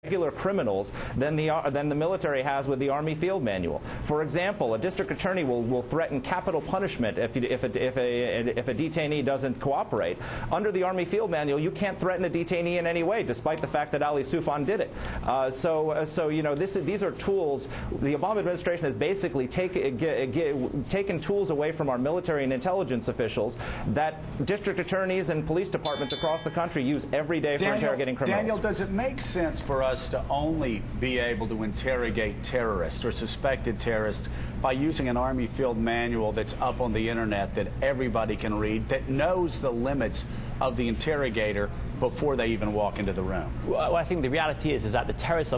regular criminals than the military has with the Army Field Manual. For example, a district attorney will threaten capital punishment if a detainee doesn't cooperate. Under the Army Field Manual, you can't threaten a detainee in any way, despite the fact that Ali Soufan did it. So you know, these are tools. The Obama administration has basically taken tools away from our military and intelligence officials that district attorneys and police departments across the country use every day for interrogating criminals. Daniel, does it make sense for us to only be able to interrogate terrorists or suspected terrorists by using an Army Field Manual that's up on the internet that everybody can read, that knows the limits of the interrogator before they even walk into the room? Well, I think the reality is that the terrorists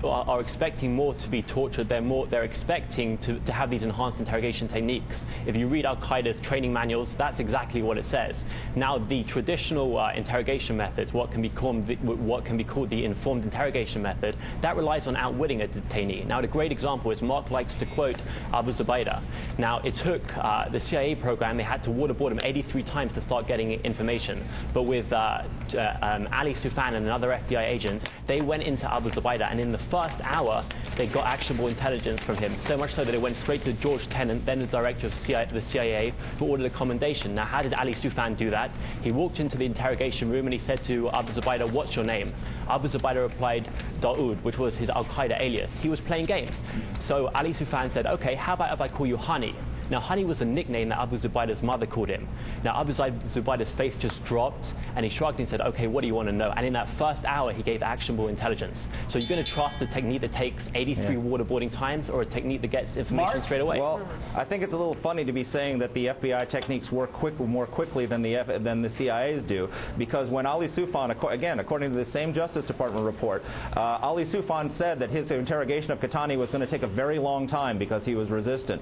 are expecting more to be tortured. They're expecting to have these enhanced interrogation techniques. If you read Al-Qaeda's training manuals, that's exactly what it says. Now, the traditional interrogation method, what can be called the informed interrogation method, that relies on outwitting a detainee. Now, the great example is Mark likes to quote Abu Zubaydah. Now, it took the CIA program, they had to waterboard him 83 times to start getting information. But with Ali Soufan and another FBI agent, they went into Abu Zubaydah, and in the first hour, they got actionable intelligence from him, so much so that it went straight to George Tenet, then the director of the CIA, who ordered a commendation. Now, how did Ali Soufan do that? He walked into the interrogation room and he said to Abu Zubaydah, "What's your name?" Abu Zubaydah replied, "Daoud," which was his Al-Qaeda alias. He was playing games. So Ali Soufan said, "Okay, how about if I call you Honey?" Now, Honey was a nickname that Abu Zubaydah's mother called him. Now, Abu Zubaydah's face just dropped, and he shrugged and said, "Okay, what do you want to know?" And in that first hour, he gave actionable intelligence. So you're going to trust a technique that takes 83 waterboarding times, or a technique that gets information straight away? Well, I think it's a little funny to be saying that the FBI techniques work more quickly than the CIA's do, because when Ali Soufan, again, according to the same Justice Department report, Ali Soufan said that his interrogation of Qahtani was going to take a very long time because he was resistant.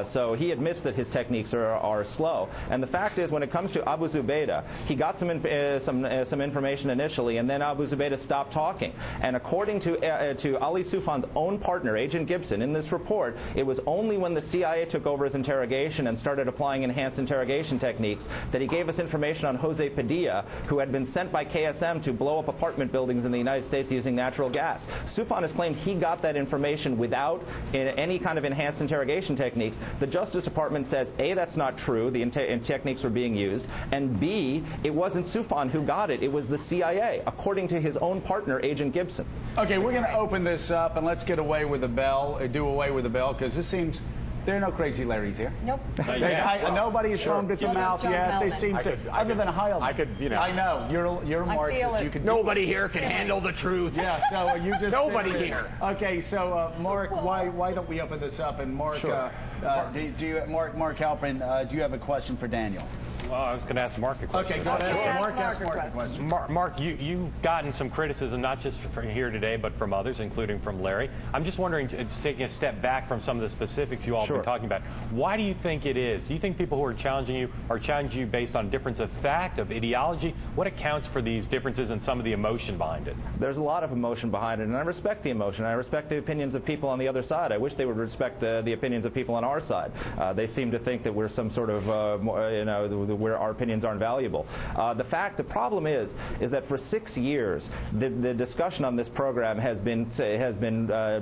So he admits that his techniques are slow. And the fact is, when it comes to Abu Zubaydah, he got some information initially, and then Abu Zubaydah stopped talking. And according to Ali Soufan's own partner, Agent Gibson, in this report, it was only when the CIA took over his interrogation and started applying enhanced interrogation techniques that he gave us information on Jose Padilla, who had been sent by KSM to blow up apartment buildings in the United States using natural gas. Soufan has claimed he got that information without any kind of enhanced interrogation techniques. The Justice Department says, A, that's not true, the techniques were being used, and B, it wasn't Soufan who got it, it was the CIA, according to his own partner, Agent Gibson. Okay, we're going to open this up, and let's get away with the bell, do away with the bell, because this seems... There are no crazy Larrys here. Nope. Nobody's foamed at the mouth yet. They seem to, other than Heilman. I could, you know. I know. You're Marxist. You could. Nobody here can handle the truth. Yeah. So you just. Nobody here. Okay. So Mark, why don't we open this up? And Mark, sure. Mark Halpern, do you have a question for Daniel? Well, I was going to ask Mark a question. Okay, go ahead. Mark, ask Mark a question. Mark, you've gotten some criticism, not just from here today, but from others, including from Larry. I'm just wondering, taking a step back from some of the specifics you all have been talking about, why do you think it is? Do you think people who are challenging you based on difference of fact, of ideology? What accounts for these differences and some of the emotion behind it? There's a lot of emotion behind it, and I respect the emotion. I respect the opinions of people on the other side. I wish they would respect the opinions of people on our side. They seem to think that we're some sort of, where our opinions aren't valuable. The problem is that for 6 years, the discussion on this program has been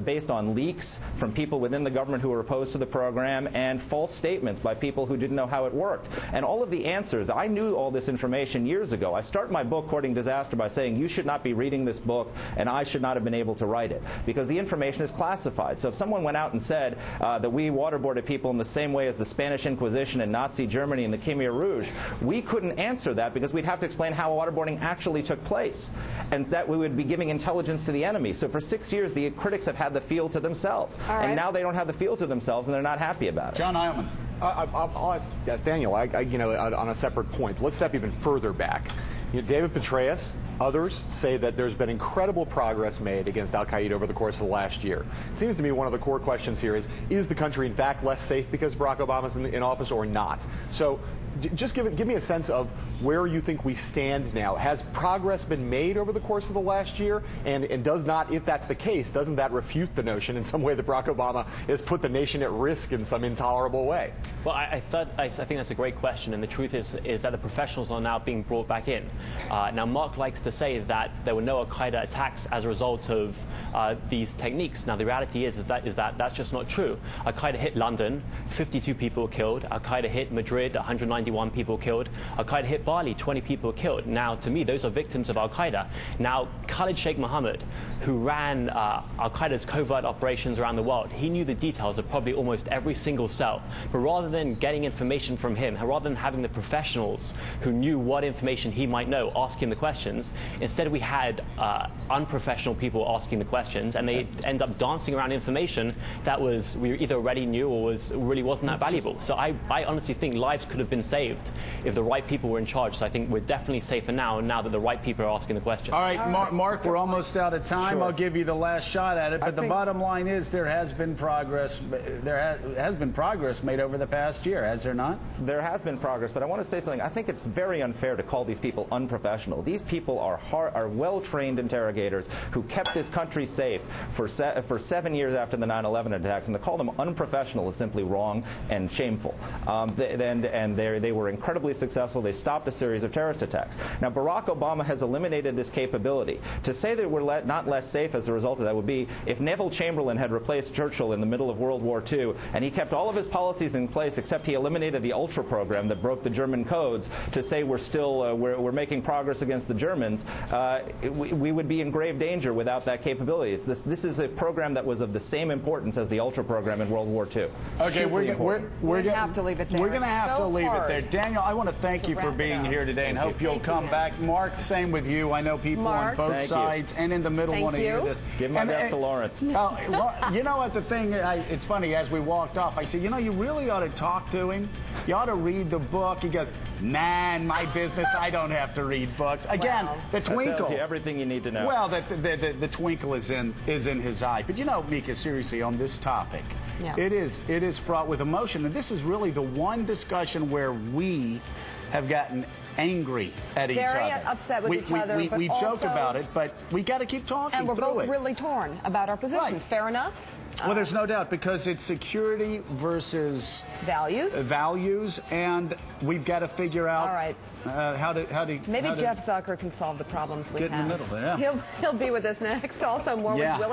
based on leaks from people within the government who were opposed to the program and false statements by people who didn't know how it worked. And all of the answers, I knew all this information years ago. I start my book, Courting Disaster, by saying you should not be reading this book and I should not have been able to write it because the information is classified. So if someone went out and said that we waterboarded people in the same way as the Spanish Inquisition and Nazi Germany and the Khmer Rouge, we couldn't answer that because we'd have to explain how waterboarding actually took place and that we would be giving intelligence to the enemy. So for 6 years, the critics have had the field to themselves. And now they don't have the field to themselves and they're not happy about it. John Heilman. I'll ask Daniel, on a separate point. Let's step even further back. David Petraeus, others say that there's been incredible progress made against al-Qaeda over the course of the last year. It seems to me one of the core questions here is the country in fact less safe because Barack Obama's in office or not? So Just give me a sense of where you think we stand now. Has progress been made over the course of the last year? And does not, if that's the case, doesn't that refute the notion in some way that Barack Obama has put the nation at risk in some intolerable way? Well, I think that's a great question, and the truth is that the professionals are now being brought back in. Now, Mark likes to say that there were no al-Qaeda attacks as a result of these techniques. Now, the reality is that that's just not true. Al-Qaeda hit London, 52 people were killed. Al-Qaeda hit Madrid, 191 people killed. Al-Qaeda hit Bali, 20 people were killed. Now, to me, those are victims of Al-Qaeda. Now, Khalid Sheikh Mohammed, who ran Al-Qaeda's covert operations around the world, he knew the details of probably almost every single cell. But rather than getting information from him, rather than having the professionals who knew what information he might know ask him the questions, instead we had unprofessional people asking the questions, and they end up dancing around information that we either already knew or really wasn't that valuable. So I honestly think lives could have been saved if the right people were in charge. So I think we're definitely safer now that the right people are asking the questions. All right, Mark, we're almost out of time. Sure. I'll give you the last shot at it, but the bottom line is there has been progress. There has been progress made over the past year, has there not? There has been progress, but I want to say something. I think it's very unfair to call these people unprofessional. These people are well-trained interrogators who kept this country safe for 7 years after the 9/11 attacks, and to call them unprofessional is simply wrong and shameful. They were incredibly successful. They stopped a series of terrorist attacks. Now, Barack Obama has eliminated this capability. To say that we're not less safe as a result of that would be if Neville Chamberlain had replaced Churchill in the middle of World War II, and he kept all of his policies in place except he eliminated the Ultra program that broke the German codes to say we're making progress against the Germans. We would be in grave danger without that capability. This is a program that was of the same importance as the Ultra program in World War II. Okay, we're going to have to leave it there. We're going to have to leave it there. Daniel, I want to thank you for being here today and hope you'll come back. Mark, same with you. I know people on both sides and in the middle want to hear this. Give my best to Lawrence. Well, you know what, the thing, it's funny, as we walked off, I said, you really ought to talk to him. You ought to read the book. He goes, nah, in my business, I don't have to read books. Again, the twinkle. That tells you everything you need to know. Well, the twinkle is in his eye. But Mika, seriously, on this topic, it is fraught with emotion. And this is really the one discussion where we have gotten angry at each other. Very upset with each other. We joke about it, but we got to keep talking and we're through both really torn about our positions. Right. Fair enough? Well, there's no doubt, because it's security versus values, and we've got to figure out how to maybe Jeff Zucker can solve the problems we have. Get in the middle. Yeah. He'll be with us next. Also, more with Will.